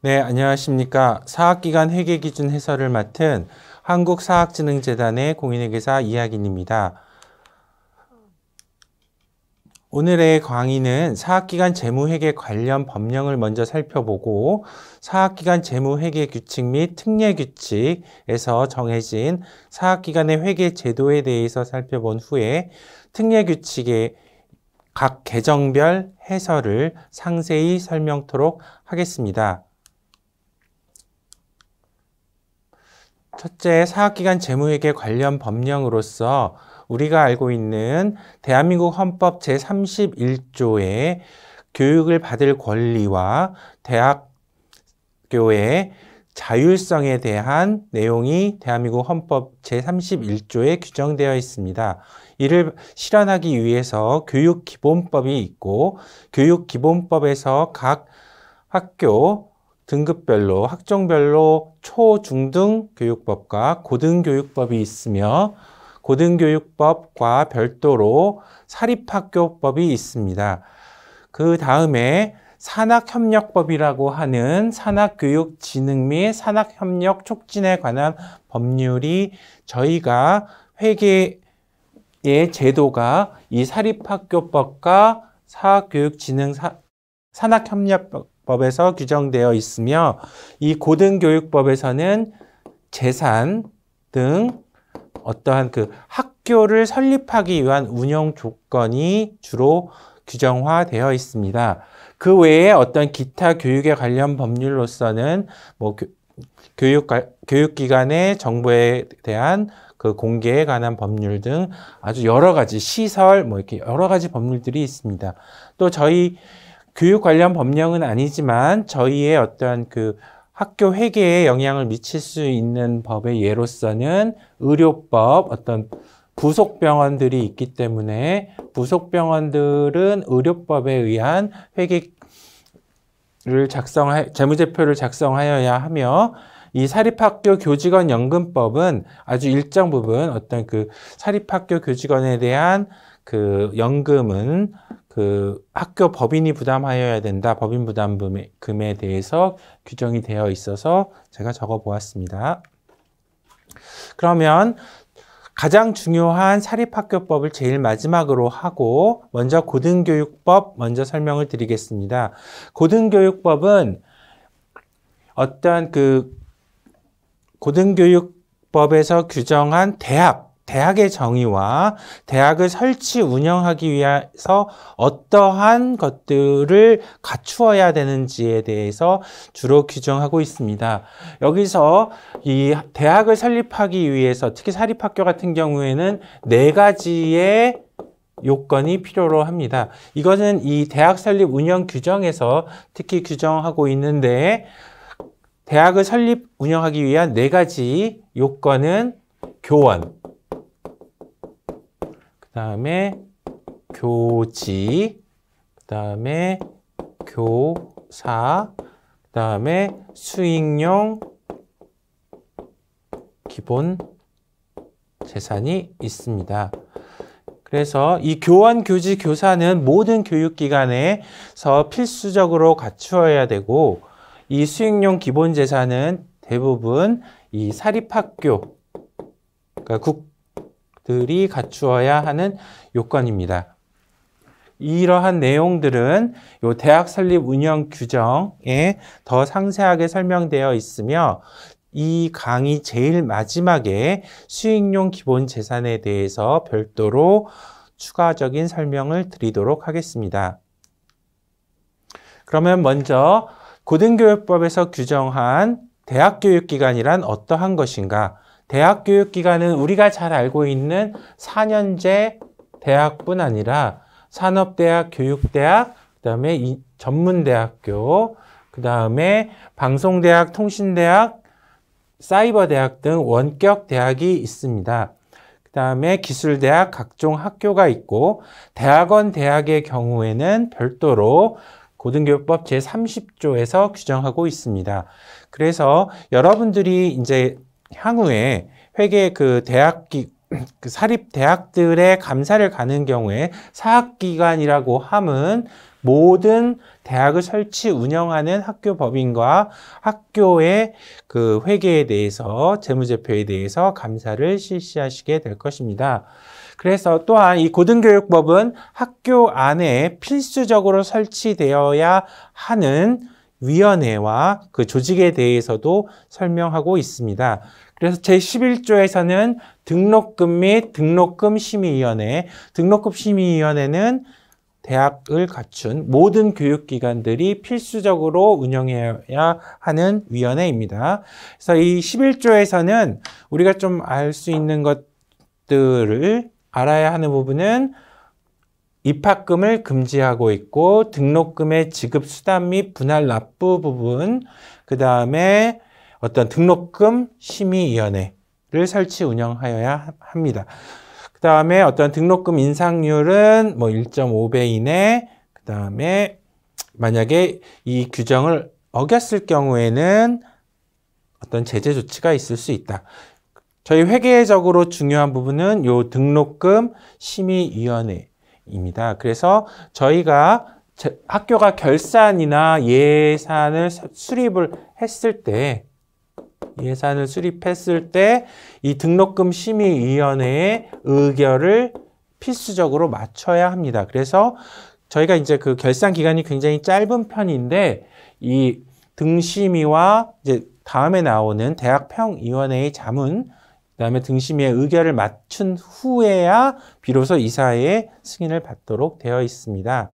네, 안녕하십니까. 사학기간 회계기준 해설을 맡은 한국사학진흥재단의 공인회계사 이학인입니다. 오늘의 강의는 사학기간 재무회계 관련 법령을 먼저 살펴보고 사학기간 재무회계 규칙 및 특례규칙에서 정해진 사학기간의 회계 제도에 대해서 살펴본 후에 특례규칙의 각 계정별 해설을 상세히 설명토록 하겠습니다. 첫째, 사학기간 재무회계 관련 법령으로서 우리가 알고 있는 대한민국 헌법 제31조의 교육을 받을 권리와 대학교의 자율성에 대한 내용이 대한민국 헌법 제31조에 규정되어 있습니다. 이를 실현하기 위해서 교육기본법이 있고 교육기본법에서 각 학교 등급별로 학종별로 초, 중, 등 교육법과 고등교육법이 있으며 고등교육법과 별도로 사립학교법이 있습니다. 그 다음에 산학협력법이라고 하는 산학교육진흥 및 산학협력 촉진에 관한 법률이 저희가 회계의 제도가 이 사립학교법과 사학교육진흥 산학협력법에서 규정되어 있으며 이 고등교육법에서는 재산 등 어떠한 그 학교를 설립하기 위한 운영 조건이 주로 규정화되어 있습니다. 그 외에 어떤 기타 교육에 관련 법률로서는 뭐 교육기관의 정보에 대한 그 공개에 관한 법률 등 아주 여러 가지 시설 뭐 이렇게 여러 가지 법률들이 있습니다. 또 저희 교육 관련 법령은 아니지만 저희의 어떠한 그 학교 회계에 영향을 미칠 수 있는 법의 예로서는 의료법, 어떤 부속병원들이 있기 때문에 부속병원들은 의료법에 의한 회계를 재무제표를 작성하여야 하며 이 사립학교 교직원 연금법은 아주 일정 부분 어떤 그 사립학교 교직원에 대한 그 연금은 그 학교 법인이 부담하여야 된다. 법인 부담금에 대해서 규정이 되어 있어서 제가 적어 보았습니다. 그러면 가장 중요한 사립학교법을 제일 마지막으로 하고 먼저 고등교육법 먼저 설명을 드리겠습니다. 고등교육법은 어떤 그 고등교육법에서 규정한 대학의 정의와 대학을 설치 운영하기 위해서 어떠한 것들을 갖추어야 되는지에 대해서 주로 규정하고 있습니다. 여기서 이 대학을 설립하기 위해서 특히 사립학교 같은 경우에는 4가지의 요건이 필요로 합니다. 이것은 이 대학 설립 운영 규정에서 특히 규정하고 있는데 대학을 설립 운영하기 위한 4가지 요건은 교원, 그 다음에 교지, 그 다음에 교사, 그 다음에 수익용 기본 재산이 있습니다. 그래서 이 교원, 교지, 교사는 모든 교육기관에서 필수적으로 갖추어야 되고 이 수익용 기본 재산은 대부분 이 사립학교, 그러니까 들이 갖추어야 하는 요건입니다. 이러한 내용들은 이 대학 설립 운영 규정에 더 상세하게 설명되어 있으며 이 강의 제일 마지막에 수익용 기본 재산에 대해서 별도로 추가적인 설명을 드리도록 하겠습니다. 그러면 먼저 고등교육법에서 규정한 대학교육기관이란 어떠한 것인가? 대학교육기관은 우리가 잘 알고 있는 4년제 대학뿐 아니라 산업대학, 교육대학, 그 다음에 전문대학교, 그 다음에 방송대학, 통신대학, 사이버대학 등 원격 대학이 있습니다. 그 다음에 기술대학, 각종 학교가 있고 대학원 대학의 경우에는 별도로 고등교육법 제30조에서 규정하고 있습니다. 그래서 여러분들이 이제 향후에 회계 그 그 사립대학들의 감사를 가는 경우에 사학기관이라고 함은 모든 대학을 설치 운영하는 학교 법인과 학교의 그 회계에 대해서 재무제표에 대해서 감사를 실시하시게 될 것입니다. 그래서 또한 이 고등교육법은 학교 안에 필수적으로 설치되어야 하는 위원회와 그 조직에 대해서도 설명하고 있습니다. 그래서 제11조에서는 등록금 및 등록금 심의위원회, 등록금 심의위원회는 대학을 갖춘 모든 교육기관들이 필수적으로 운영해야 하는 위원회입니다. 그래서 이 11조에서는 우리가 좀 알 수 있는 것들을 알아야 하는 부분은 입학금을 금지하고 있고 등록금의 지급 수단 및 분할 납부 부분, 그 다음에 어떤 등록금 심의위원회를 설치 운영하여야 합니다. 그 다음에 어떤 등록금 인상률은 뭐 1.5배 이내, 그 다음에 만약에 이 규정을 어겼을 경우에는 어떤 제재 조치가 있을 수 있다. 저희 회계적으로 중요한 부분은 요 등록금 심의위원회입니다. 그래서 저희가 학교가 결산이나 예산을 수립을 했을 때 이 등록금 심의위원회의 의결을 필수적으로 맞춰야 합니다. 그래서 저희가 이제 그 결산 기간이 굉장히 짧은 편인데 이 등심위와 이제 다음에 나오는 대학평위원회의 자문, 그다음에 등심위의 의결을 맞춘 후에야 비로소 이사회의 승인을 받도록 되어 있습니다.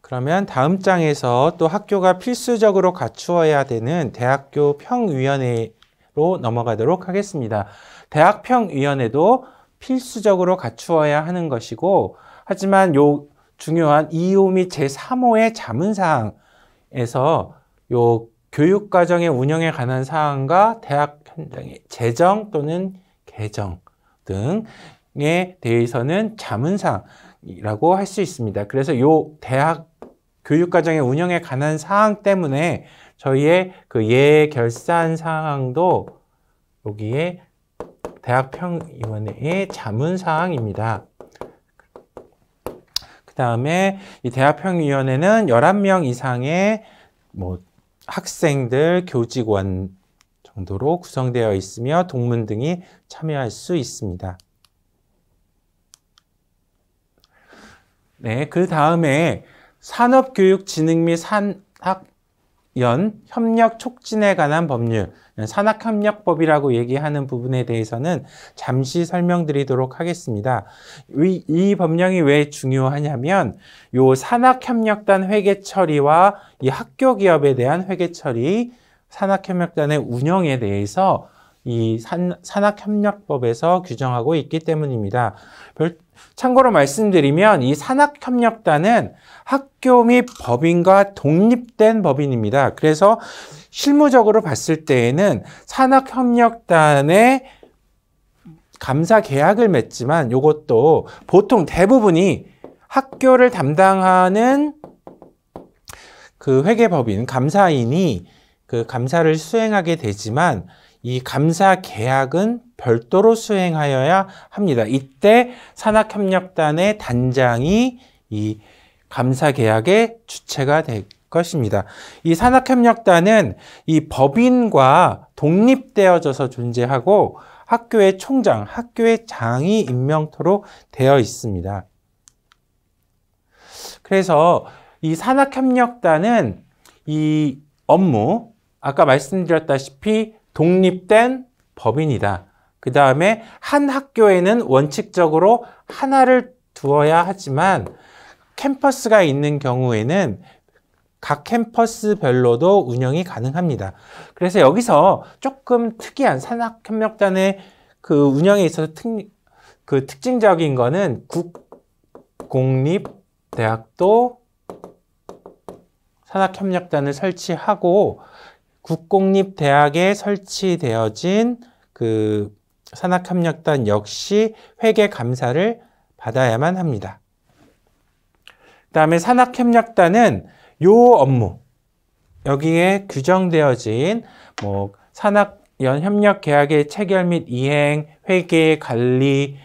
그러면 다음 장에서 또 학교가 필수적으로 갖추어야 되는 대학교 평위원회로 넘어가도록 하겠습니다. 대학평위원회도 필수적으로 갖추어야 하는 것이고, 하지만 요 중요한 2호 및 제3호의 자문사항에서 요 교육과정의 운영에 관한 사항과 대학 현장의 재정 또는 개정 등에 대해서는 자문사항이라고 할 수 있습니다. 그래서 요 대학 교육과정의 운영에 관한 사항 때문에 저희의 그 예결산 사항도 여기에 대학평위원회의 자문사항입니다. 그 다음에 이 대학평위원회는 11명 이상의 뭐 학생들, 교직원 정도로 구성되어 있으며 동문 등이 참여할 수 있습니다. 네, 그 다음에 산업교육진흥 및 산학연 협력 촉진에 관한 법률, 산학협력법이라고 얘기하는 부분에 대해서는 잠시 설명드리도록 하겠습니다. 이 법령이 왜 중요하냐면 요 산학협력단 회계 처리와 이 학교 기업에 대한 회계 처리, 산학협력단의 운영에 대해서 이 산학협력법에서 규정하고 있기 때문입니다. 참고로 말씀드리면 이 산학협력단은 학교 및 법인과 독립된 법인입니다. 그래서 실무적으로 봤을 때에는 산학협력단의 감사 계약을 맺지만 이것도 보통 대부분이 학교를 담당하는 그 회계법인, 감사인이 그 감사를 수행하게 되지만 이 감사 계약은 별도로 수행하여야 합니다. 이때 산학협력단의 단장이 이 감사 계약의 주체가 될 것입니다. 이 산학협력단은 이 법인과 독립되어져서 존재하고 학교의 총장, 학교의 장이 임명토록 되어 있습니다. 그래서 이 산학협력단은 이 업무, 아까 말씀드렸다시피 독립된 법인이다. 그 다음에 한 학교에는 원칙적으로 하나를 두어야 하지만 캠퍼스가 있는 경우에는 각 캠퍼스별로도 운영이 가능합니다. 그래서 여기서 조금 특이한 산학협력단의 그 운영에 있어서 특징적인 거는 국공립대학도 산학협력단을 설치하고 국공립대학에 설치되어진 그 산학협력단 역시 회계감사를 받아야만 합니다. 그 다음에 산학협력단은 요 업무, 여기에 규정되어진 뭐 협력 계약의 체결 및 이행, 회계, 관리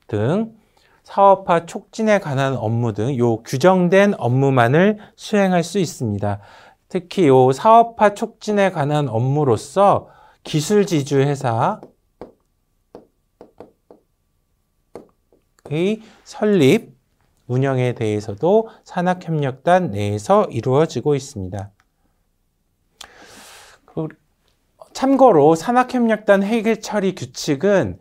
등 사업화 촉진에 관한 업무 등 요 규정된 업무만을 수행할 수 있습니다. 특히 요 사업화 촉진에 관한 업무로서 기술지주 회사의 설립, 운영에 대해서도 산학협력단 내에서 이루어지고 있습니다. 참고로 산학협력단 회계 처리 규칙은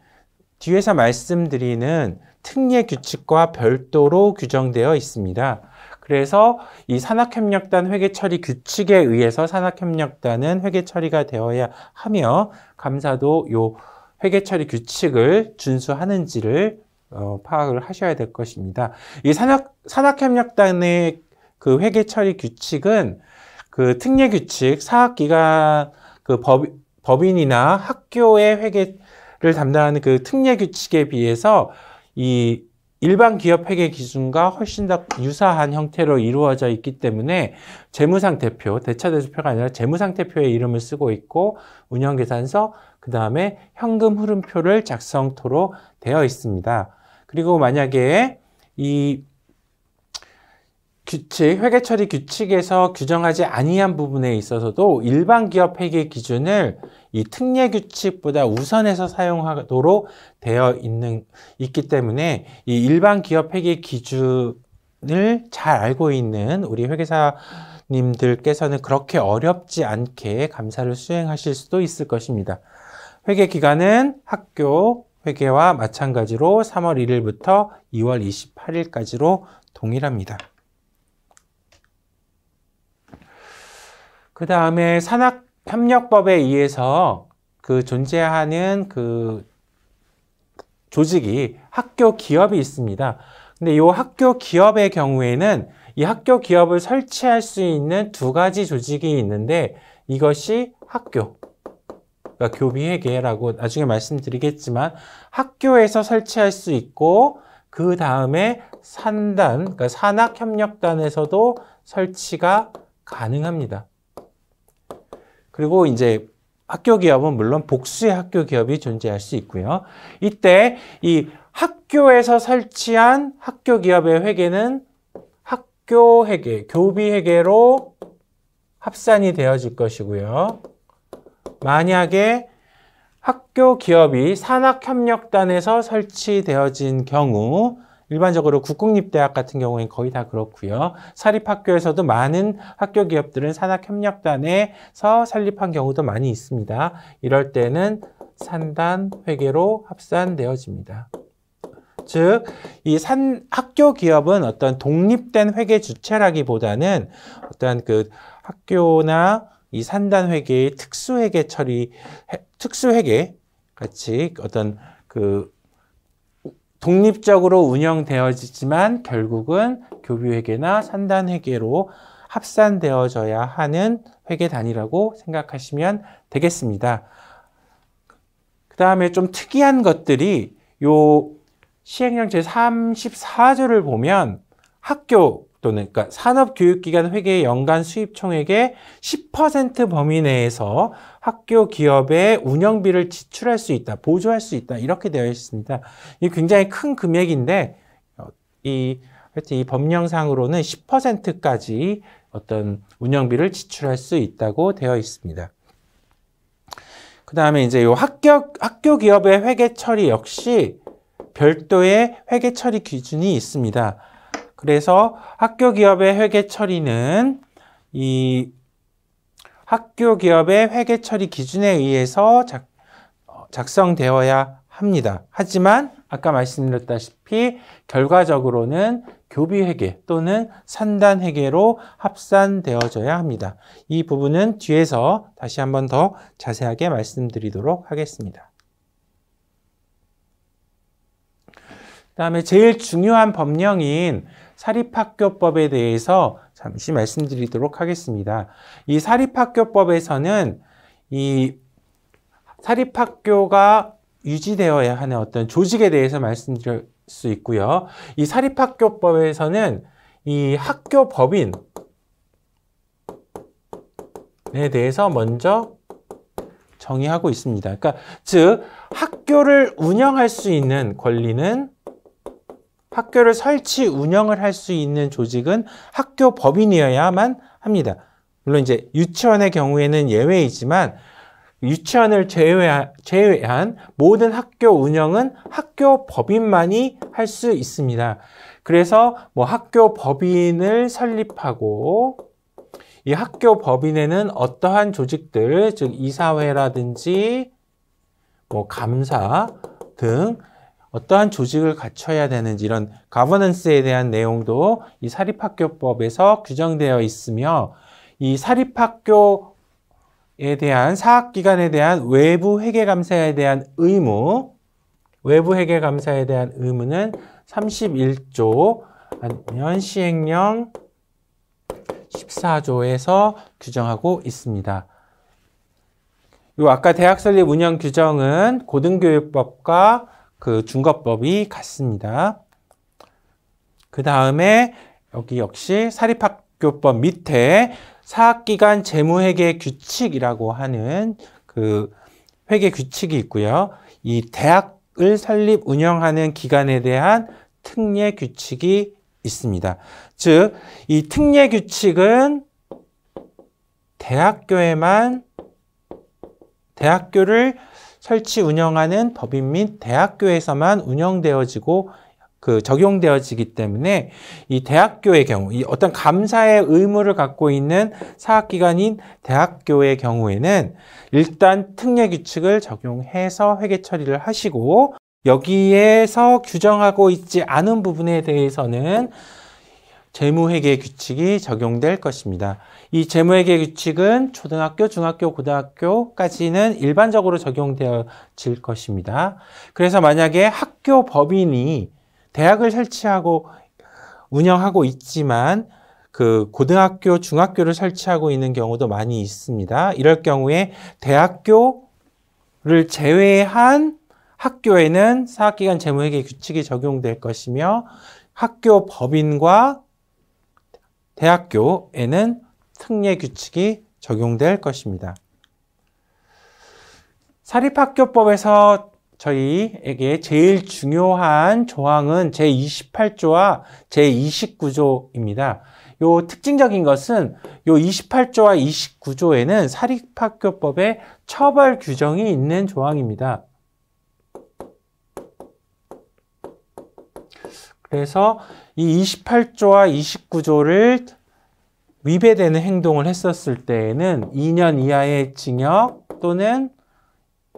뒤에서 말씀드리는 특례 규칙과 별도로 규정되어 있습니다. 그래서 이 산학협력단 회계 처리 규칙에 의해서 산학협력단은 회계 처리가 되어야 하며 감사도 요 회계 처리 규칙을 준수하는지를 파악을 하셔야 될 것입니다. 이 산학협력단의 그 회계 처리 규칙은 그 특례 규칙, 사학기관 그 법인이나 학교의 회계를 담당하는 그 특례 규칙에 비해서 이 일반 기업 회계 기준과 훨씬 더 유사한 형태로 이루어져 있기 때문에 재무상태표, 대차대조표가 아니라 재무상태표의 이름을 쓰고 있고 운영계산서, 그 다음에 현금 흐름표를 작성토록 되어 있습니다. 그리고 만약에 이 규칙, 회계처리 규칙에서 규정하지 아니한 부분에 있어서도 일반 기업 회계 기준을 이 특례 규칙보다 우선해서 사용하도록 되어 있기 때문에 이 일반 기업 회계 기준을 잘 알고 있는 우리 회계사님들께서는 그렇게 어렵지 않게 감사를 수행하실 수도 있을 것입니다. 회계 기간은 학교 회계와 마찬가지로 3월 1일부터 2월 28일까지로 동일합니다. 그 다음에 산학협력법에 의해서 그 존재하는 그 조직이 학교 기업이 있습니다. 근데 이 학교 기업의 경우에는 이 학교 기업을 설치할 수 있는 두 가지 조직이 있는데 이것이 학교, 그러니까 교비회계라고 나중에 말씀드리겠지만 학교에서 설치할 수 있고 그 다음에 산단, 그러니까 산학협력단에서도 설치가 가능합니다. 그리고 이제 학교 기업은 물론 복수의 학교 기업이 존재할 수 있고요. 이때 이 학교에서 설치한 학교 기업의 회계는 학교 회계, 교비 회계로 합산이 되어질 것이고요. 만약에 학교 기업이 산학협력단에서 설치되어진 경우 일반적으로 국공립대학 같은 경우에는 거의 다 그렇고요. 사립학교에서도 많은 학교 기업들은 산학협력단에서 설립한 경우도 많이 있습니다. 이럴 때는 산단 회계로 합산되어집니다. 즉, 이 학교 기업은 어떤 독립된 회계 주체라기보다는 어떤 그 학교나 이 산단 회계의 특수회계 처리, 특수회계 같이 어떤 그 독립적으로 운영되어지지만 결국은 교비회계나 산단회계로 합산되어져야 하는 회계단위라고 생각하시면 되겠습니다. 그 다음에 좀 특이한 것들이 요 시행령 제34조를 보면 학교 또는 그러니까 산업교육기관 회계의 연간 수입 총액의 10% 범위 내에서 학교 기업의 운영비를 지출할 수 있다, 보조할 수 있다 이렇게 되어 있습니다. 이 굉장히 큰 금액인데 하여튼 이 법령상으로는 10%까지 어떤 운영비를 지출할 수 있다고 되어 있습니다. 그 다음에 이제 요 학교 기업의 회계 처리 역시 별도의 회계 처리 기준이 있습니다. 그래서 학교 기업의 회계 처리는 이 학교 기업의 회계 처리 기준에 의해서 작성되어야 합니다. 하지만 아까 말씀드렸다시피 결과적으로는 교비회계 또는 산단회계로 합산되어져야 합니다. 이 부분은 뒤에서 다시 한번 더 자세하게 말씀드리도록 하겠습니다. 그 다음에 제일 중요한 법령인 사립학교법에 대해서 잠시 말씀드리도록 하겠습니다. 이 사립학교법에서는 이 사립학교가 유지되어야 하는 어떤 조직에 대해서 말씀드릴 수 있고요. 이 사립학교법에서는 이 학교 법인에 대해서 먼저 정의하고 있습니다. 그러니까 즉 학교를 운영할 수 있는 권리는 학교를 설치 운영을 할 수 있는 조직은 학교 법인이어야만 합니다. 물론 이제 유치원의 경우에는 예외이지만 유치원을 제외한 모든 학교 운영은 학교 법인만이 할 수 있습니다. 그래서 뭐 학교 법인을 설립하고 이 학교 법인에는 어떠한 조직들, 즉 이사회라든지 뭐 감사 등 어떠한 조직을 갖춰야 되는지 이런 가버넌스에 대한 내용도 이 사립학교법에서 규정되어 있으며 이 사립학교에 대한 사학기관에 대한 외부 회계감사에 대한 의무는 31조 아니면 시행령 14조에서 규정하고 있습니다. 요 아까 대학 설립 운영 규정은 고등교육법과 그 중거법이 같습니다. 그 다음에 여기 역시 사립학교법 밑에 사학기관 재무회계 규칙이라고 하는 그 회계 규칙이 있고요. 이 대학을 설립 운영하는 기관에 대한 특례 규칙이 있습니다. 즉, 이 특례 규칙은 대학교를 설치 운영하는 법인 및 대학교에서만 운영되어지고 적용되어지기 때문에 이 대학교의 경우, 이 어떤 감사의 의무를 갖고 있는 사학기관인 대학교의 경우에는 일단 특례 규칙을 적용해서 회계 처리를 하시고 여기에서 규정하고 있지 않은 부분에 대해서는 재무회계 규칙이 적용될 것입니다. 이 재무회계 규칙은 초등학교, 중학교, 고등학교까지는 일반적으로 적용되어질 것입니다. 그래서 만약에 학교 법인이 대학을 설치하고 운영하고 있지만 그 고등학교, 중학교를 설치하고 있는 경우도 많이 있습니다. 이럴 경우에 대학교를 제외한 학교에는 사학기관 재무회계 규칙이 적용될 것이며 학교 법인과 대학교에는 특례 규칙이 적용될 것입니다. 사립학교법에서 저희에게 제일 중요한 조항은 제28조와 제29조입니다. 요 특징적인 것은 요 28조와 29조에는 사립학교법에 처벌 규정이 있는 조항입니다. 그래서 이 28조와 29조를 위배되는 행동을 했었을 때에는 2년 이하의 징역 또는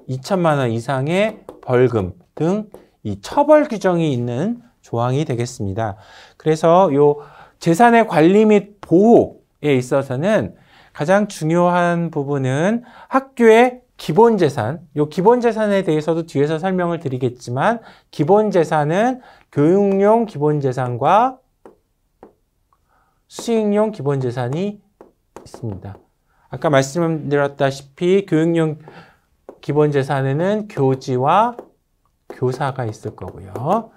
2천만 원 이상의 벌금 등 이 처벌 규정이 있는 조항이 되겠습니다. 그래서 요 재산의 관리 및 보호에 있어서는 가장 중요한 부분은 학교의 기본재산, 요 기본재산에 대해서도 뒤에서 설명을 드리겠지만 기본재산은 교육용 기본재산과 수익용 기본재산이 있습니다. 아까 말씀드렸다시피 교육용 기본재산에는 교지와 교사가 있을 거고요.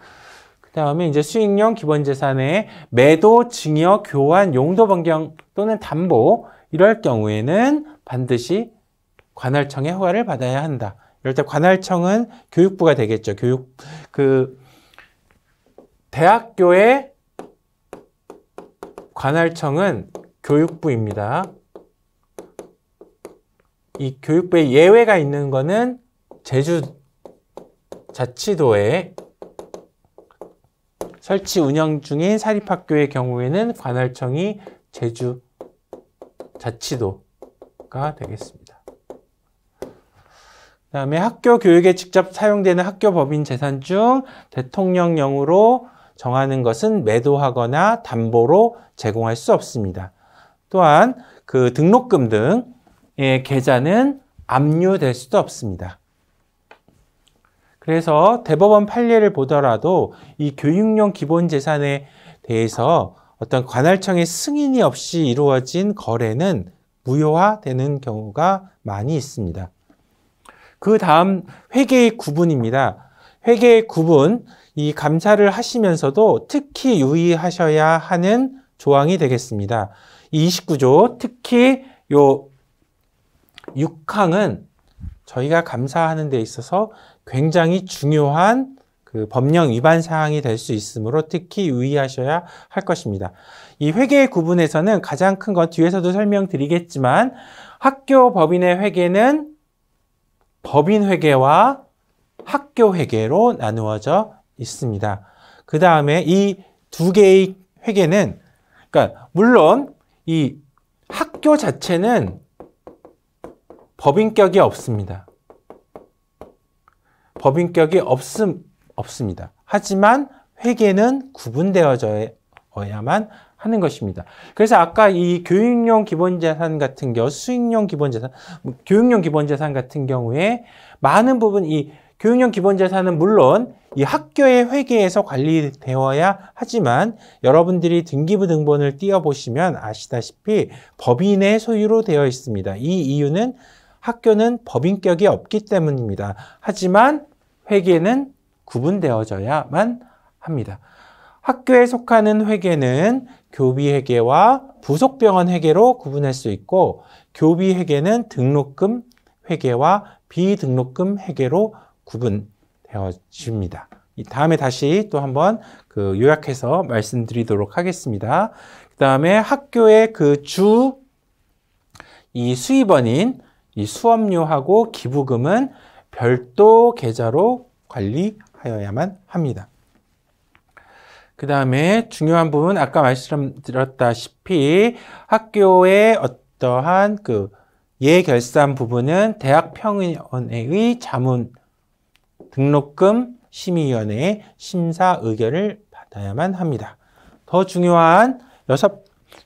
그 다음에 이제 수익용 기본재산에 매도, 증여, 교환, 용도 변경 또는 담보 이럴 경우에는 반드시 관할청의 허가를 받아야 한다. 이럴 때 관할청은 교육부가 되겠죠. 대학교의 관할청은 교육부입니다. 이 교육부에 예외가 있는 거는 제주자치도에 설치 운영 중인 사립학교의 경우에는 관할청이 제주자치도가 되겠습니다. 그 다음에 학교 교육에 직접 사용되는 학교 법인 재산 중 대통령령으로 정하는 것은 매도하거나 담보로 제공할 수 없습니다. 또한 그 등록금 등의 계좌는 압류될 수도 없습니다. 그래서 대법원 판례를 보더라도 이 교육용 기본재산에 대해서 어떤 관할청의 승인이 없이 이루어진 거래는 무효화되는 경우가 많이 있습니다. 그 다음 회계의 구분입니다. 회계의 구분, 이 감사를 하시면서도 특히 유의하셔야 하는 조항이 되겠습니다. 이 29조, 특히 요 6항은 저희가 감사하는 데 있어서 굉장히 중요한 그 법령 위반 사항이 될 수 있으므로 특히 유의하셔야 할 것입니다. 이 회계 구분에서는 가장 큰 건 뒤에서도 설명드리겠지만 학교 법인의 회계는 법인 회계와 학교 회계로 나누어져 있습니다. 그 다음에 이 두 개의 회계는, 그러니까 물론 이 학교 자체는 법인격이 없습니다. 법인격이 없습니다. 하지만 회계는 구분되어져야만 하는 것입니다. 그래서 아까 이 교육용 기본자산 같은 경우, 수익용 기본자산, 교육용 기본자산 같은 경우에 많은 부분 이 교육용 기본자산은 물론 이 학교의 회계에서 관리되어야 하지만 여러분들이 등기부 등본을 띄워보시면 아시다시피 법인의 소유로 되어 있습니다. 이 이유는 학교는 법인격이 없기 때문입니다. 하지만 회계는 구분되어져야만 합니다. 학교에 속하는 회계는 교비회계와 부속병원 회계로 구분할 수 있고 교비회계는 등록금 회계와 비등록금 회계로 구분되어집니다. 다음에 다시 또 한번 그 요약해서 말씀드리도록 하겠습니다. 그 다음에 학교의 그 이 수입원인 이 수업료하고 기부금은 별도 계좌로 관리하여야만 합니다. 그 다음에 중요한 부분, 아까 말씀드렸다시피 학교의 어떠한 그 예결산 부분은 대학평의원회의 자문 등록금 심의위원회의 심사 의결을 받아야만 합니다. 더 중요한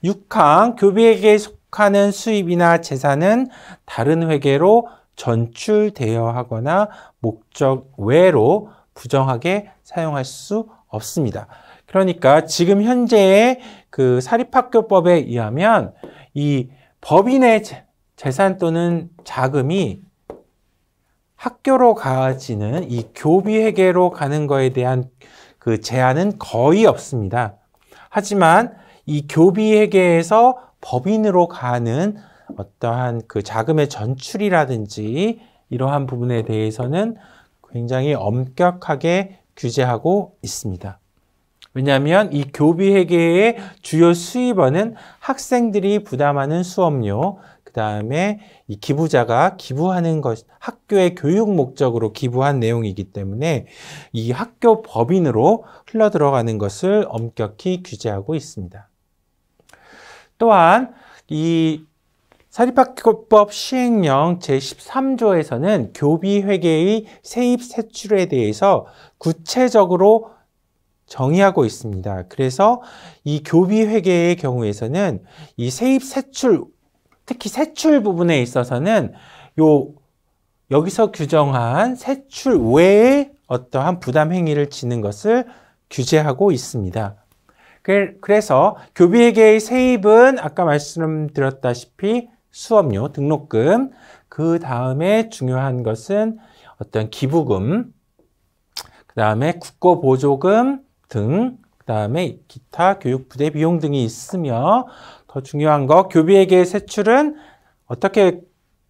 6항 교비회계에 속하는 수입이나 재산은 다른 회계로 전출되어 하거나 목적 외로 부정하게 사용할 수 없습니다. 그러니까 지금 현재의 그 사립학교법에 의하면 이 법인의 재산 또는 자금이 학교로 가지는 이 교비회계로 가는 거에 대한 그 제한은 거의 없습니다. 하지만 이 교비회계에서 법인으로 가는 어떠한 그 자금의 전출이라든지 이러한 부분에 대해서는 굉장히 엄격하게 규제하고 있습니다. 왜냐하면 이 교비회계의 주요 수입원은 학생들이 부담하는 수업료, 그 다음에 이 기부자가 기부하는 것, 학교의 교육 목적으로 기부한 내용이기 때문에 이 학교 법인으로 흘러들어가는 것을 엄격히 규제하고 있습니다. 또한 이 사립학교법 시행령 제13조에서는 교비회계의 세입 세출에 대해서 구체적으로 정의하고 있습니다. 그래서 이 교비회계의 경우에서는 이 세입 세출, 특히 세출 부분에 있어서는 여기서 규정한 세출 외에 어떠한 부담 행위를 지는 것을 규제하고 있습니다. 그래서 교비회계의 세입은 아까 말씀드렸다시피 수업료, 등록금, 그 다음에 중요한 것은 어떤 기부금, 그 다음에 국고보조금 등, 그 다음에 기타 교육부대 비용 등이 있으며 더 중요한 거 교비회계의 세출은 어떻게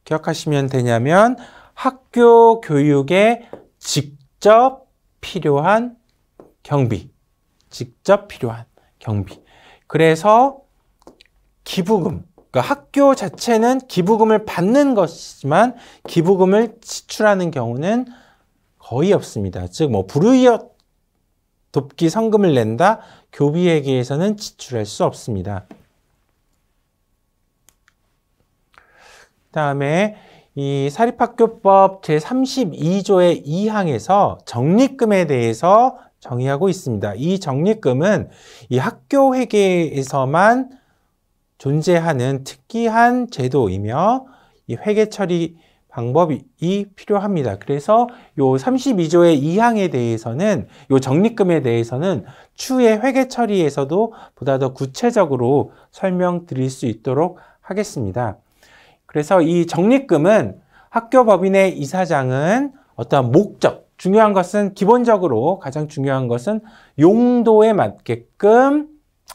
기억하시면 되냐면 학교 교육에 직접 필요한 경비, 그래서 기부금, 그러니까 학교 자체는 기부금을 받는 것이지만 기부금을 지출하는 경우는 거의 없습니다. 즉, 불우이웃 돕기 성금을 낸다, 교비회계에서는 지출할 수 없습니다. 다음에 이 사립학교법 제32조의 2항에서 적립금에 대해서 정의하고 있습니다. 이 적립금은 이 학교 회계에서만 존재하는 특이한 제도이며 이 회계 처리 방법이 필요합니다. 그래서 요 32조의 2항에 대해서는 요 적립금에 대해서는 추후에 회계 처리에서도 보다 더 구체적으로 설명드릴 수 있도록 하겠습니다. 그래서 이 적립금은 학교 법인의 이사장은 어떠한 목적, 중요한 것은 기본적으로 가장 중요한 것은 용도에 맞게끔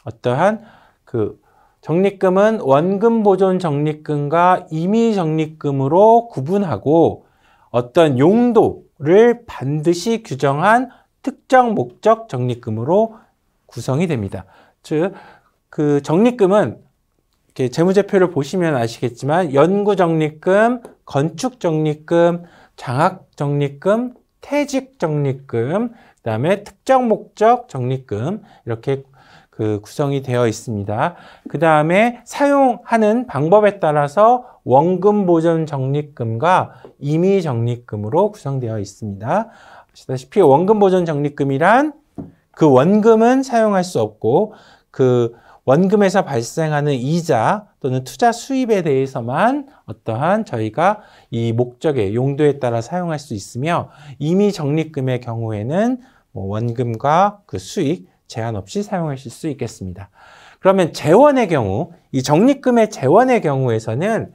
어떠한 그 적립금은 원금 보존 적립금과 임의 적립금으로 구분하고 어떤 용도를 반드시 규정한 특정 목적 적립금으로 구성이 됩니다. 즉, 그 적립금은 이렇게 재무제표를 보시면 아시겠지만 연구 적립금, 건축 적립금, 장학 적립금, 퇴직 적립금, 그다음에 특정 목적 적립금 이렇게 그 구성이 되어 있습니다. 그다음에 사용하는 방법에 따라서 원금 보존 적립금과 임의 적립금으로 구성되어 있습니다. 아시다시피 원금 보존 적립금이란 그 원금은 사용할 수 없고 그 원금에서 발생하는 이자 또는 투자 수입에 대해서만 어떠한 저희가 이 목적의 용도에 따라 사용할 수 있으며 임의 적립금의 경우에는 뭐 원금과 그 수익 제한 없이 사용하실 수 있겠습니다. 그러면 재원의 경우, 이 적립금의 재원의 경우에서는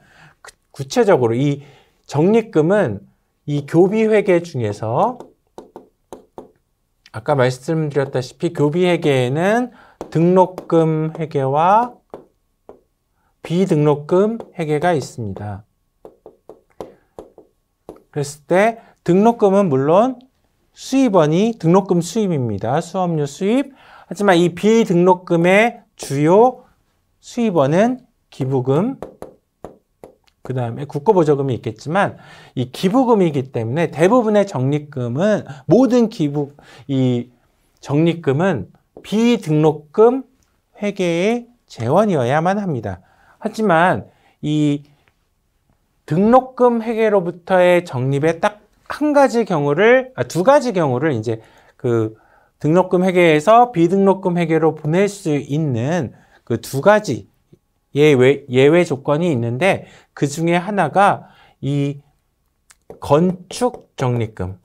구체적으로 이 적립금은 이 교비회계 중에서 아까 말씀드렸다시피 교비회계에는 등록금 회계와 비등록금 회계가 있습니다. 그랬을 때 등록금은 물론 수입원이 등록금 수입입니다. 수업료 수입. 하지만 이 비등록금의 주요 수입원은 기부금, 그 다음에 국고보조금이 있겠지만 이 기부금이기 때문에 대부분의 적립금은 모든 이 적립금은 비등록금 회계의 재원이어야만 합니다. 하지만 이 등록금 회계로부터의 적립의 딱 두 가지 경우를 이제 그 등록금 회계에서 비등록금 회계로 보낼 수 있는 그 두 가지 예외 조건이 있는데 그 중에 하나가 이 건축 적립금을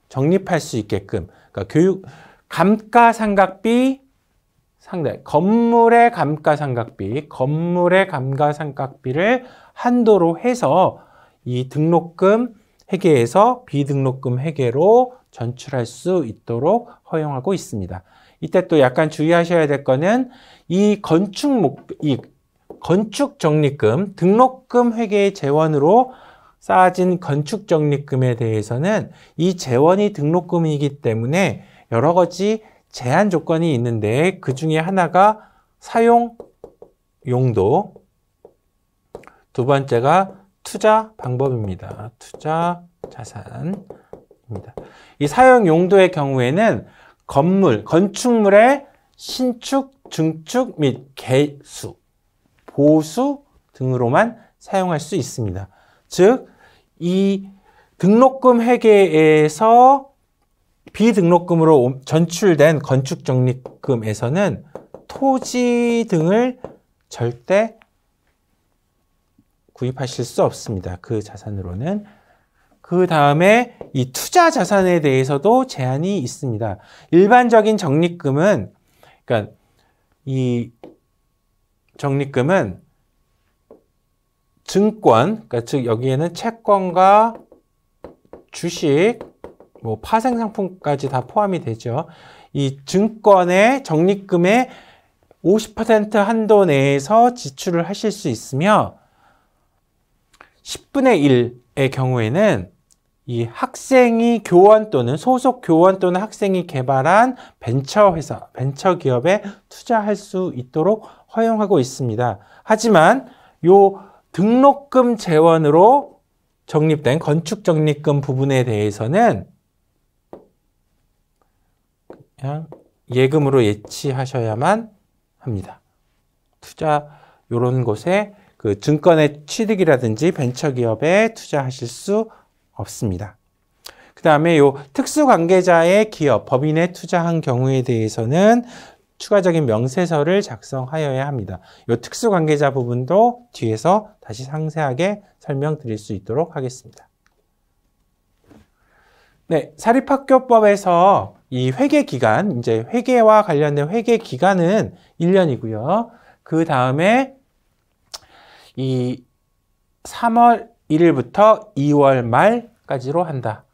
적립할 수 있게끔, 그러니까 감가상각비 상대, 건물의 감가상각비를 한도로 해서 이 등록금 회계에서 비등록금 회계로 전출할 수 있도록 허용하고 있습니다. 이때 또 약간 주의하셔야 될 거는 이 건축 적립금, 등록금 회계의 재원으로 쌓아진 건축 적립금에 대해서는 이 재원이 등록금이기 때문에 여러 가지 제한 조건이 있는데 그 중에 하나가 사용 용도, 두 번째가 투자 방법입니다. 투자 자산입니다. 이 사용 용도의 경우에는 건축물의 신축, 증축 및 개수, 보수 등으로만 사용할 수 있습니다. 즉, 이 등록금 회계에서 비등록금으로 전출된 건축 적립금에서는 토지 등을 절대 구입하실 수 없습니다. 그 자산으로는. 그 다음에 이 투자 자산에 대해서도 제한이 있습니다. 일반적인 적립금은, 그러니까 이 적립금은 증권, 그러니까 즉 여기에는 채권과 주식, 뭐 파생상품까지 다 포함이 되죠. 이 증권의 적립금의 50% 한도 내에서 지출을 하실 수 있으며 10분의 1의 경우에는 이 학생이 교원 또는 소속 교원 또는 학생이 개발한 벤처회사, 벤처기업에 투자할 수 있도록 허용하고 있습니다. 하지만 요 등록금 재원으로 적립된 건축 적립금 부분에 대해서는 그냥 예금으로 예치하셔야만 합니다. 투자 요런 곳에 그 증권의 취득이라든지 벤처기업에 투자하실 수 없습니다. 그 다음에 요 특수관계자의 기업, 법인에 투자한 경우에 대해서는 추가적인 명세서를 작성하여야 합니다. 요 특수관계자 부분도 뒤에서 다시 상세하게 설명드릴 수 있도록 하겠습니다. 네, 사립학교법에서 이 회계기간, 이제 회계와 관련된 회계기간은 1년이고요. 그 다음에 이 3월 1일부터 2월 말까지로 한다.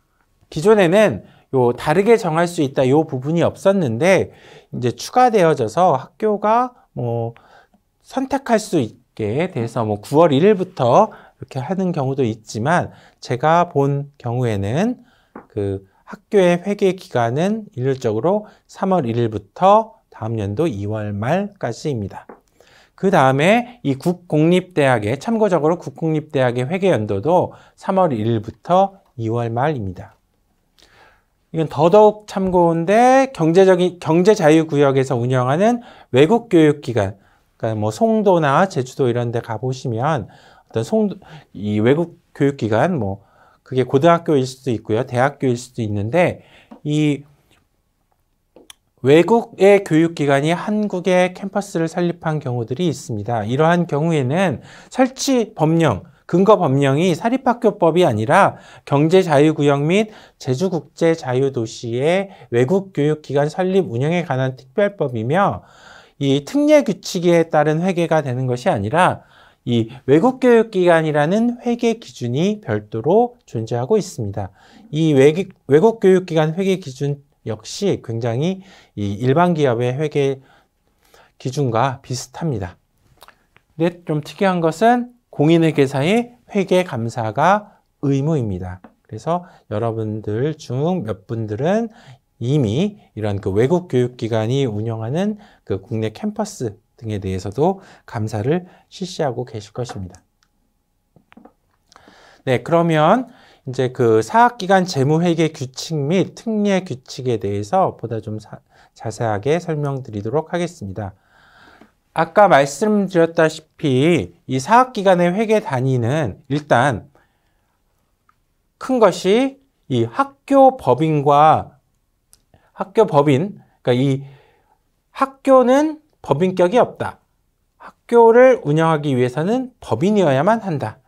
기존에는 요 다르게 정할 수 있다 요 부분이 없었는데 이제 추가되어져서 학교가 뭐 선택할 수 게 대해서 뭐 9월 1일부터 이렇게 하는 경우도 있지만 제가 본 경우에는 그 학교의 회계 기간은 일률적으로 3월 1일부터 다음 연도 2월 말까지입니다. 그 다음에 이 국공립대학의 참고적으로 국공립대학의 회계 연도도 3월 1일부터 2월 말입니다. 이건 더더욱 참고인데 경제자유구역에서 운영하는 외국교육기관, 그러니까 뭐 송도나 제주도 이런 데 가보시면 어떤 이 외국교육기관, 뭐 그게 고등학교일 수도 있고요, 대학교일 수도 있는데 이 외국의 교육기관이 한국에 캠퍼스를 설립한 경우들이 있습니다. 이러한 경우에는 설치 법령, 근거 법령이 사립학교법이 아니라 경제자유구역 및 제주국제자유도시의 외국교육기관 설립 운영에 관한 특별법이며 이 특례규칙에 따른 회계가 되는 것이 아니라 이 외국교육기관이라는 회계 기준이 별도로 존재하고 있습니다. 이 외국교육기관 회계 기준 역시 굉장히 이 일반 기업의 회계 기준과 비슷합니다. 근데 좀 특이한 것은 공인회계사의 회계 감사가 의무입니다. 그래서 여러분들 중 몇 분들은 이미 이런 그 외국 교육기관이 운영하는 그 국내 캠퍼스 등에 대해서도 감사를 실시하고 계실 것입니다. 네, 그러면 이제 그 사학기관 재무회계 규칙 및 특례 규칙에 대해서 보다 좀 자세하게 설명드리도록 하겠습니다. 아까 말씀드렸다시피 이 사학기관의 회계 단위는 일단 큰 것이 이 학교 법인, 그러니까 이 학교는 법인격이 없다. 학교를 운영하기 위해서는 법인이어야만 한다.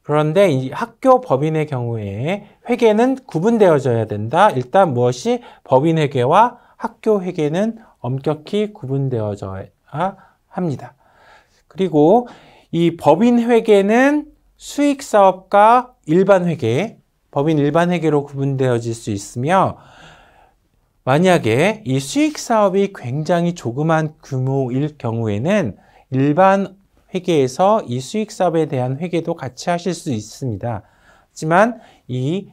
그런데 이 학교 법인의 경우에 회계는 구분되어져야 된다. 일단 무엇이 법인 회계와 학교 회계는 엄격히 구분되어져야 합니다. 그리고 이 법인 회계는 수익 사업과 일반 회계, 법인 일반 회계로 구분되어질 수 있으며 만약에 이 수익 사업이 굉장히 조그만 규모일 경우에는 일반 회계에서 이 수익 사업에 대한 회계도 같이 하실 수 있습니다. 하지만 이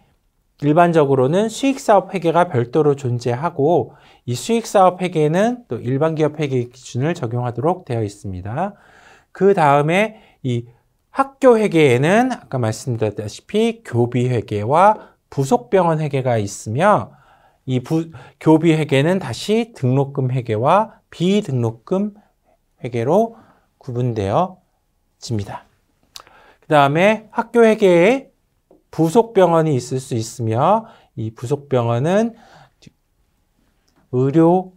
일반적으로는 수익 사업 회계가 별도로 존재하고 이 수익 사업 회계는 또 일반 기업 회계 기준을 적용하도록 되어 있습니다. 그 다음에 이 학교 회계에는 아까 말씀드렸다시피 교비 회계와 부속병원 회계가 있으며 이 교비 회계는 다시 등록금 회계와 비등록금 회계로 구분되어집니다. 그 다음에 학교 회계에 부속병원이 있을 수 있으며 이 부속병원은 의료기관에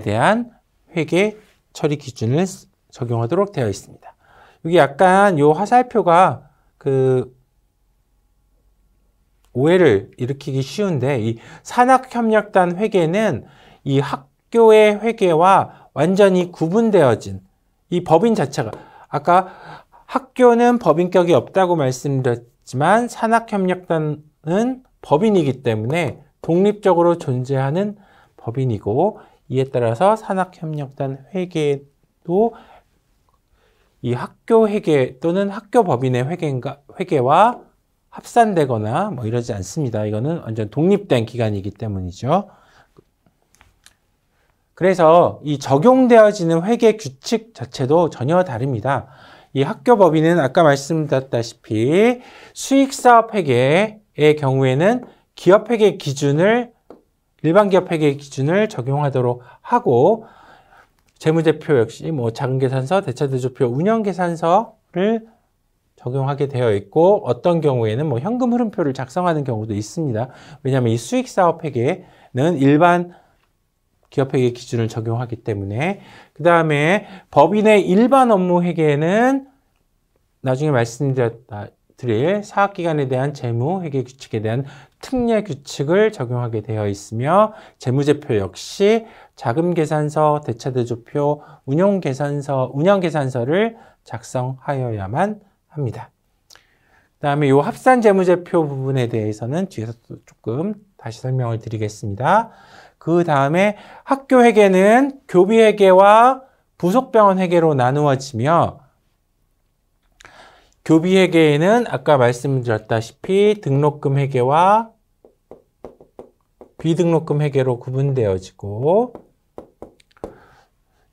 대한 회계 처리 기준을 적용하도록 되어 있습니다. 여기 약간 요 화살표가 그 오해를 일으키기 쉬운데 이 산학협력단 회계는 이 학교의 회계와 완전히 구분되어진 이 법인 자체가 아까 학교는 법인격이 없다고 말씀드렸지만 산학협력단은 법인이기 때문에 독립적으로 존재하는 법인이고 이에 따라서 산학협력단 회계도 이 학교 회계 또는 학교 법인의 회계와 합산되거나 뭐 이러지 않습니다. 이거는 완전 독립된 기관이기 때문이죠. 그래서 이 적용되어지는 회계 규칙 자체도 전혀 다릅니다. 이 학교 법인은 아까 말씀드렸다시피 수익사업 회계의 경우에는 기업회계 기준을 일반 기업회계 기준을 적용하도록 하고 재무제표 역시 뭐 자금계산서, 대차대조표, 운영계산서를 적용하게 되어 있고 어떤 경우에는 뭐 현금 흐름표를 작성하는 경우도 있습니다. 왜냐하면 이 수익사업 회계는 일반 기업회계 기준을 적용하기 때문에 그 다음에 법인의 일반 업무 회계는 나중에 말씀드릴 사학기관에 대한 재무회계 규칙에 대한 특례 규칙을 적용하게 되어 있으며 재무제표 역시 자금계산서, 대차대조표, 운영계산서를 작성하여야만 합니다. 그 다음에 이 합산재무제표 부분에 대해서는 뒤에서 또 조금 다시 설명을 드리겠습니다. 그 다음에 학교회계는 교비회계와 부속병원 회계로 나누어지며 교비 회계에는 아까 말씀드렸다시피 등록금 회계와 비등록금 회계로 구분되어지고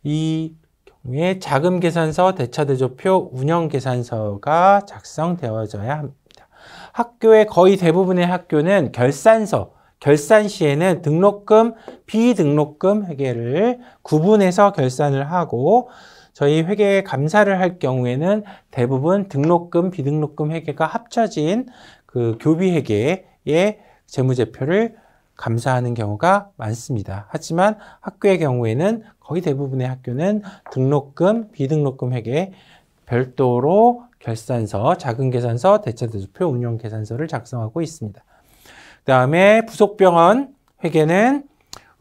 이 경우에 자금계산서, 대차대조표, 운영계산서가 작성되어져야 합니다. 학교의 거의 대부분의 학교는 결산서, 결산 시에는 등록금, 비등록금 회계를 구분해서 결산을 하고 저희 회계 감사를 할 경우에는 대부분 등록금, 비등록금 회계가 합쳐진 그 교비 회계의 재무제표를 감사하는 경우가 많습니다. 하지만 학교의 경우에는 거의 대부분의 학교는 등록금, 비등록금 회계 별도로 결산서, 자금계산서, 대차대조표, 운용계산서를 작성하고 있습니다. 그 다음에 부속병원 회계는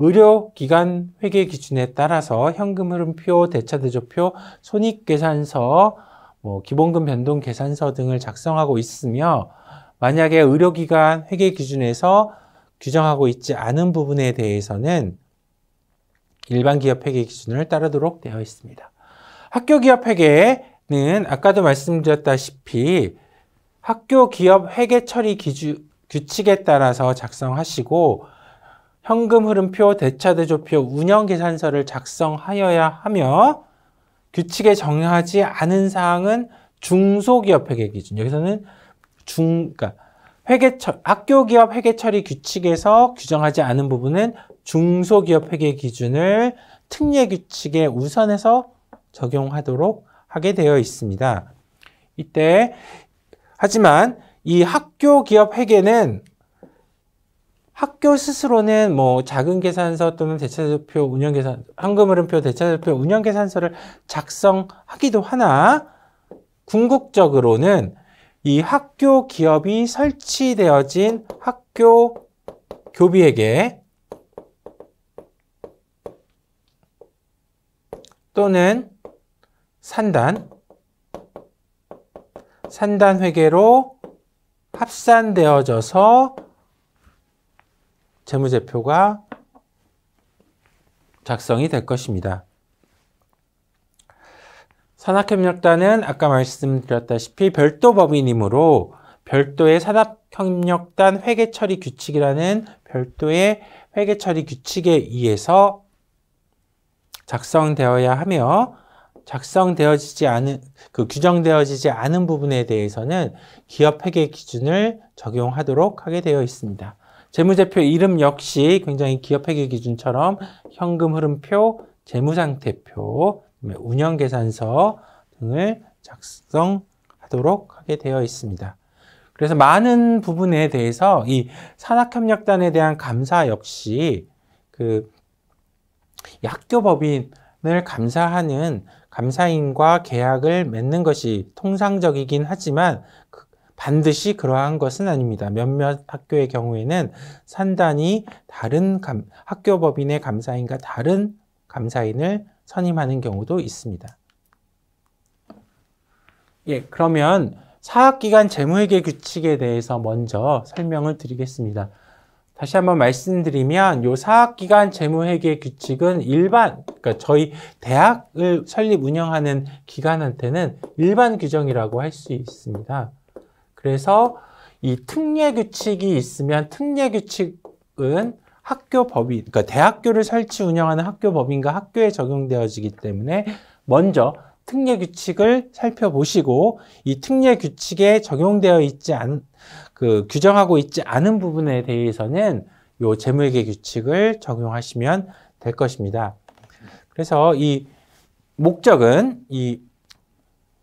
의료기관 회계 기준에 따라서 현금흐름표, 대차대조표, 손익계산서, 기본금 변동 계산서 등을 작성하고 있으며 만약에 의료기관 회계 기준에서 규정하고 있지 않은 부분에 대해서는 일반 기업 회계 기준을 따르도록 되어 있습니다. 학교 기업 회계는 아까도 말씀드렸다시피 학교 기업 회계 처리 규칙에 따라서 작성하시고 현금 흐름표, 대차대조표, 운영계산서를 작성하여야 하며 규칙에 정하지 않은 사항은 중소기업 회계 기준. 여기서는 그러니까 학교 기업 회계 처리 규칙에서 규정하지 않은 부분은 중소기업 회계 기준을 특례 규칙에 우선해서 적용하도록 하게 되어 있습니다. 이때 하지만 이 학교 기업 회계는 학교 스스로는 자금계산서 또는 대차대조표, 운영계산, 현금흐름표, 대차대조표, 운영계산서를 작성하기도 하나 궁극적으로는 이 학교 기업이 설치되어진 학교 교비회계 또는 산단회계로 합산되어져서 재무제표가 작성이 될 것입니다. 산학협력단은 아까 말씀드렸다시피 별도 법인이므로 별도의 산학협력단 회계처리 규칙이라는 별도의 회계처리 규칙에 의해서 작성되어야 하며 규정되어지지 않은 부분에 대해서는 기업 회계 기준을 적용하도록 하게 되어 있습니다. 재무제표 이름 역시 굉장히 기업 회계 기준처럼 현금 흐름표, 재무상태표, 운영계산서 등을 작성하도록 하게 되어 있습니다. 그래서 많은 부분에 대해서 이 산학협력단에 대한 감사 역시 이 학교 법인을 감사하는 감사인과 계약을 맺는 것이 통상적이긴 하지만 반드시 그러한 것은 아닙니다. 몇몇 학교의 경우에는 산단이 다른 학교 법인의 감사인과 다른 감사인을 선임하는 경우도 있습니다. 그러면 사학기간 재무회계 규칙에 대해서 먼저 설명을 드리겠습니다. 다시 한번 말씀드리면 이 사학기간 재무회계 규칙은 그러니까 저희 대학을 설립 운영하는 기관한테는 일반 규정이라고 할 수 있습니다. 그래서 이 특례 규칙이 있으면 특례 규칙은 학교 법인, 그러니까 대학교를 설치 운영하는 학교 법인과 학교에 적용되어지기 때문에 먼저 특례 규칙을 살펴보시고 이 특례 규칙에 적용되어 있지 규정하고 있지 않은 부분에 대해서는 이 재무회계 규칙을 적용하시면 될 것입니다. 그래서 이 목적은 이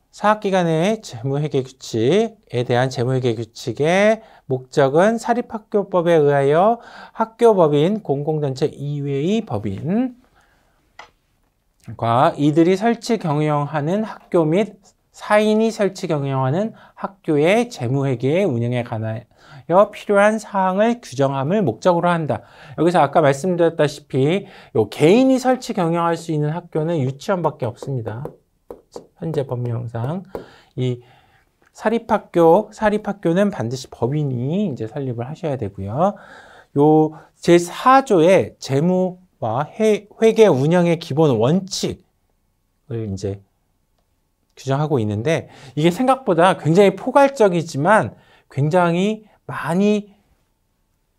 사학기간의 재무회계 규칙에 대한 재무회계 규칙의 목적은 사립학교법에 의하여 학교법인, 공공단체 이외의 법인과 이들이 설치 경영하는 학교 및 사인이 설치 경영하는 학교의 재무회계 운영에 관하여 필요한 사항을 규정함을 목적으로 한다. 여기서 아까 말씀드렸다시피 개인이 설치 경영할 수 있는 학교는 유치원밖에 없습니다. 현재 법령상 이 사립학교는 반드시 법인이 이제 설립을 하셔야 되고요. 요 제4조의 재무와 회계 운영의 기본 원칙 이제 규정하고 있는데 이게 생각보다 굉장히 포괄적이지만 굉장히 많이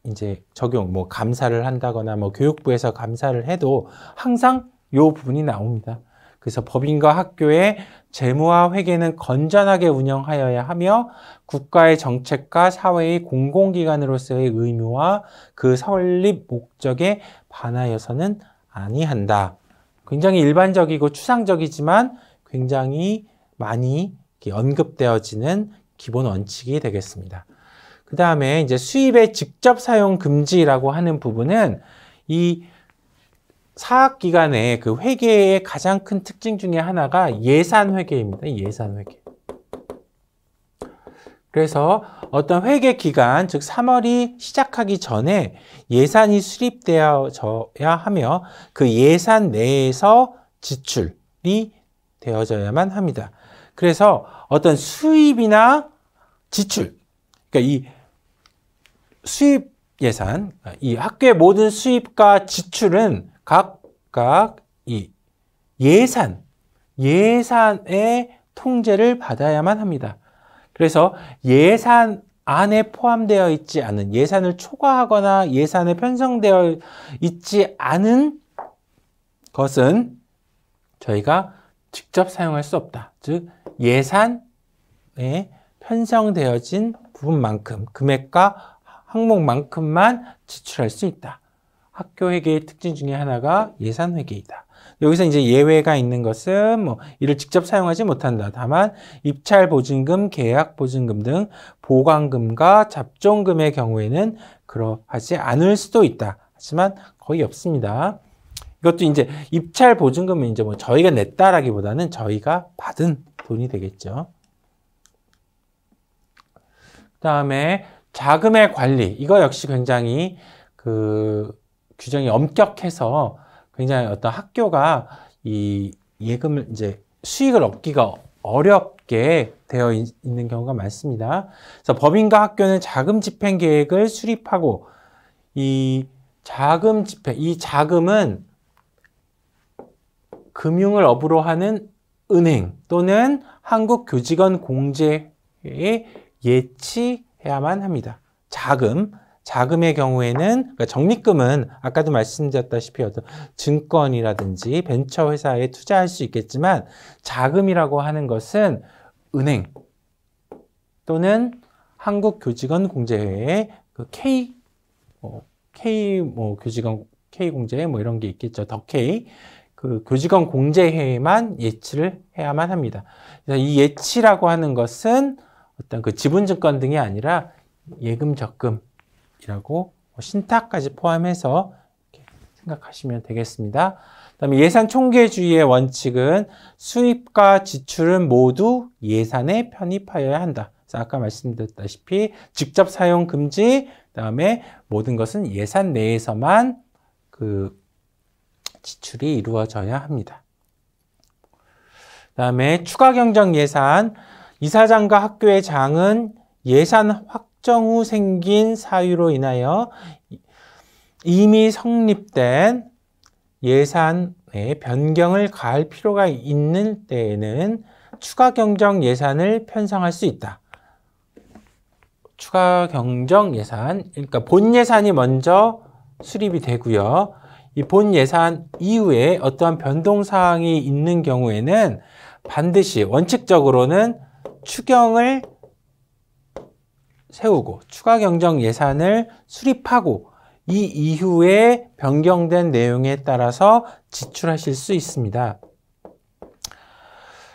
이제 적용, 뭐 감사를 한다거나 뭐 교육부에서 감사를 해도 항상 이 부분이 나옵니다. 그래서 법인과 학교의 재무와 회계는 건전하게 운영하여야 하며 국가의 정책과 사회의 공공기관으로서의 의무와 그 설립 목적에 반하여서는 아니한다. 굉장히 일반적이고 추상적이지만 굉장히 많이 언급되어지는 기본 원칙이 되겠습니다. 그 다음에 이제 수입의 직접 사용 금지라고 하는 부분은 이 사학기관의 그 회계의 가장 큰 특징 중에 하나가 예산회계입니다. 예산회계. 그래서 어떤 회계기간, 즉 3월이 시작하기 전에 예산이 수립되어져야 하며 그 예산 내에서 지출이 되어져야만 합니다. 그래서 어떤 수입이나 지출, 그러니까 이 수입 예산, 이 학교의 모든 수입과 지출은 각각 이 예산의 통제를 받아야만 합니다. 그래서 예산 안에 포함되어 있지 않은, 예산을 초과하거나 예산에 편성되어 있지 않은 것은 저희가 직접 사용할 수 없다. 즉 예산에 편성되어진 부분만큼, 금액과 항목만큼만 지출할 수 있다. 학교 회계의 특징 중에 하나가 예산 회계이다. 여기서 이제 예외가 있는 것은 뭐 이를 직접 사용하지 못한다. 다만 입찰 보증금, 계약 보증금 등 보관금과 잡종금의 경우에는 그러하지 않을 수도 있다. 하지만 거의 없습니다. 이것도 이제 입찰 보증금은 이제 뭐 저희가 냈다라기보다는 저희가 받은 돈이 되겠죠. 그다음에 자금의 관리, 이거 역시 굉장히 그 규정이 엄격해서 굉장히 어떤 학교가 이 예금을 이제 수익을 얻기가 어렵게 되어 있는 경우가 많습니다. 그래서 법인과 학교는 자금 집행 계획을 수립하고 이 자금 집행, 이 자금은 금융을 업으로 하는 은행 또는 한국교직원 공제에 예치해야만 합니다. 자금의 경우에는, 그러니까 적립금은 아까도 말씀드렸다시피 어떤 증권이라든지 벤처회사에 투자할 수 있겠지만 자금이라고 하는 것은 은행 또는 한국교직원 공제회의 그 교직원 K공제회 뭐 이런 게 있겠죠. 더 K. 그 교직원 공제회에만 예치를 해야만 합니다. 그래서 이 예치라고 하는 것은 어떤 그 지분증권 등이 아니라 예금 적금이라고 신탁까지 포함해서 이렇게 생각하시면 되겠습니다. 그다음에 예산 총계주의의 원칙은 수입과 지출은 모두 예산에 편입하여야 한다. 그래서 아까 말씀드렸다시피 직접 사용 금지, 그다음에 모든 것은 예산 내에서만 그 지출이 이루어져야 합니다. 그다음에 추가 경정 예산, 이사장과 학교의 장은 예산 확정 후 생긴 사유로 인하여 이미 성립된 예산에 변경을 가할 필요가 있는 때에는 추가 경정 예산을 편성할 수 있다. 추가 경정 예산, 그러니까 본 예산이 먼저 수립이 되고요. 이 본 예산 이후에 어떠한 변동사항이 있는 경우에는 반드시 원칙적으로는 추경을 세우고 추가 경정 예산을 수립하고 이 이후에 변경된 내용에 따라서 지출하실 수 있습니다.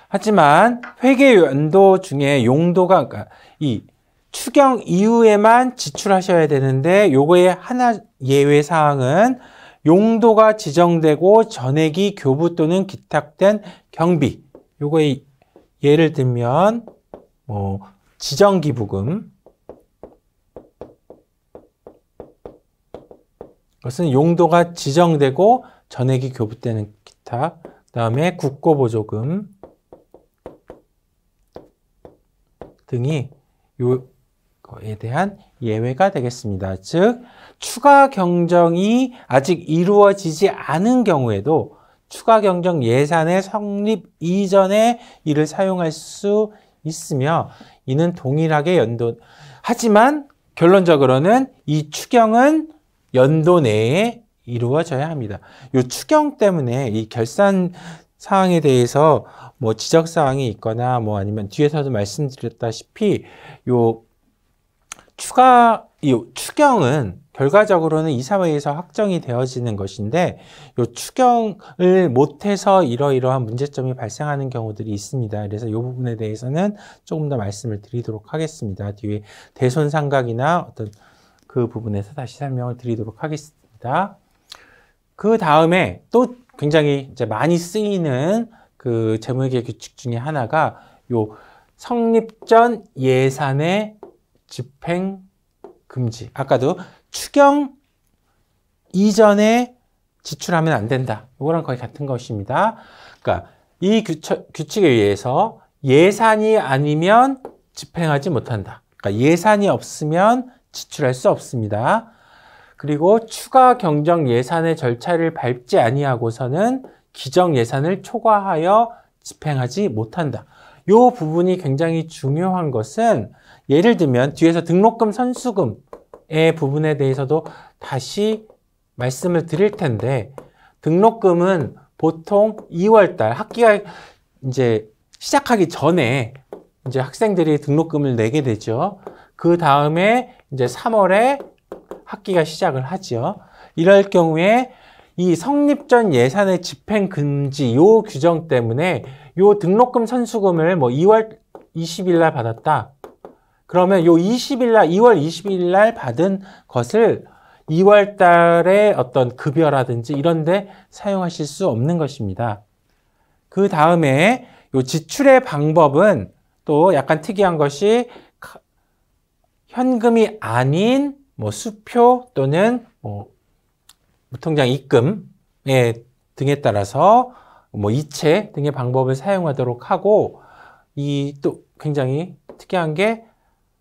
하지만 회계 연도 중에 용도가, 그러니까 이 추경 이후에만 지출하셔야 되는데 요거의 하나 예외 사항은 용도가 지정되고 전액이 교부 또는 기탁된 경비, 요거의 예를 들면 뭐 지정기부금, 그것은 용도가 지정되고 전액이 교부되는 기탁, 그 다음에 국고보조금 등이 요거에 대한 예외가 되겠습니다. 즉 추가 경정이 아직 이루어지지 않은 경우에도 추가 경정 예산의 성립 이전에 이를 사용할 수 있으며 이는 동일하게 하지만 결론적으로는 이 추경은 연도 내에 이루어져야 합니다. 이 추경 때문에 이 결산 사항에 대해서 뭐 지적 사항이 있거나 뭐 아니면 뒤에서도 말씀드렸다시피 이 추경은 결과적으로는 이사회에서 확정이 되어지는 것인데 이 추경을 못해서 이러이러한 문제점이 발생하는 경우들이 있습니다. 그래서 이 부분에 대해서는 조금 더 말씀을 드리도록 하겠습니다. 뒤에 대손상각이나 어떤 그 부분에서 다시 설명을 드리도록 하겠습니다. 그 다음에 또 굉장히 이제 많이 쓰이는 그 재무회계 규칙 중에 하나가 요 성립 전 예산의 집행 금지. 아까도 추경 이전에 지출하면 안 된다. 이거랑 거의 같은 것입니다. 그러니까 이 규칙에 의해서 예산이 아니면 집행하지 못한다. 그러니까 예산이 없으면 지출할 수 없습니다. 그리고 추가 경정 예산의 절차를 밟지 아니하고서는 기정 예산을 초과하여 집행하지 못한다. 이 부분이 굉장히 중요한 것은 예를 들면 뒤에서 등록금 선수금의 부분에 대해서도 다시 말씀을 드릴 텐데 등록금은 보통 2월달 학기가 이제 시작하기 전에 이제 학생들이 등록금을 내게 되죠. 그 다음에 이제 3월에 학기가 시작을 하죠. 이럴 경우에 이 성립 전 예산의 집행 금지 요 규정 때문에 요 등록금 선수금을 뭐 2월 20일 날 받았다. 그러면 요 20일 날 2월 20일 날 받은 것을 2월 달에 어떤 급여라든지 이런 데 사용하실 수 없는 것입니다. 그 다음에 요 지출의 방법은 또 약간 특이한 것이 현금이 아닌 뭐 수표 또는 뭐 무통장 입금에 등에 따라서 뭐 이체 등의 방법을 사용하도록 하고 이 또 굉장히 특이한 게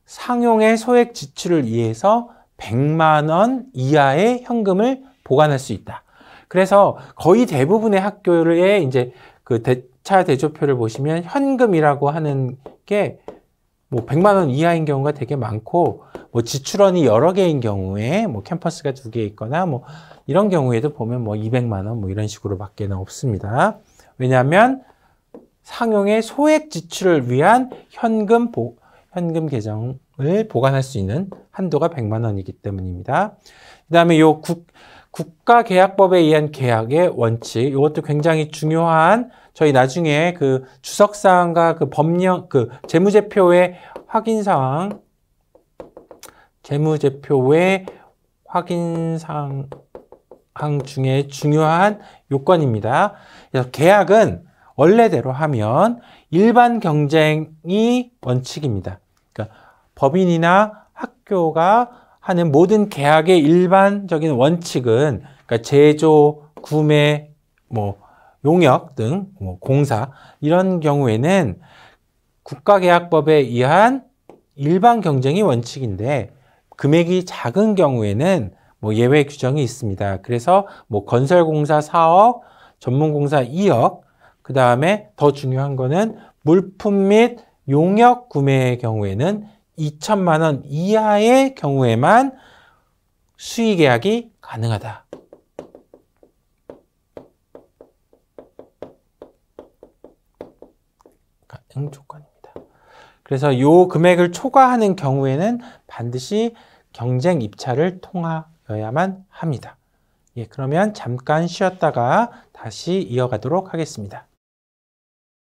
상용의 소액 지출을 위해서 100만 원 이하의 현금을 보관할 수 있다. 그래서 거의 대부분의 학교에 이제 그 대차 대조표를 보시면 현금이라고 하는 게 뭐 100만 원 이하인 경우가 되게 많고 뭐 지출원이 여러 개인 경우에 뭐 캠퍼스가 2개 있거나 뭐 이런 경우에도 보면 뭐 200만 원 뭐 이런 식으로 밖에는 없습니다. 왜냐하면 상용의 소액 지출을 위한 현금 계정을 보관할 수 있는 한도가 100만 원이기 때문입니다. 그 다음에 요 국가계약법에 의한 계약의 원칙, 이것도 굉장히 중요한 저희 나중에 그 주석사항과 그 법령, 그 재무제표의 확인사항, 재무제표의 확인사항 중에 중요한 요건입니다. 그래서 계약은 원래대로 하면 일반 경쟁이 원칙입니다. 그러니까 법인이나 학교가 하는 모든 계약의 일반적인 원칙은 그러니까 제조, 구매, 뭐 용역 등 뭐 공사 이런 경우에는 국가계약법에 의한 일반 경쟁이 원칙인데 금액이 작은 경우에는 뭐 예외 규정이 있습니다. 그래서 뭐 건설공사 4억, 전문공사 2억, 그 다음에 더 중요한 거는 물품 및 용역 구매의 경우에는 2천만 원 이하의 경우에만 수의계약이 가능하다. 가능 조건입니다. 그래서 이 금액을 초과하는 경우에는 반드시 경쟁 입찰을 통하여야만 합니다. 예, 그러면 잠깐 쉬었다가 다시 이어가도록 하겠습니다.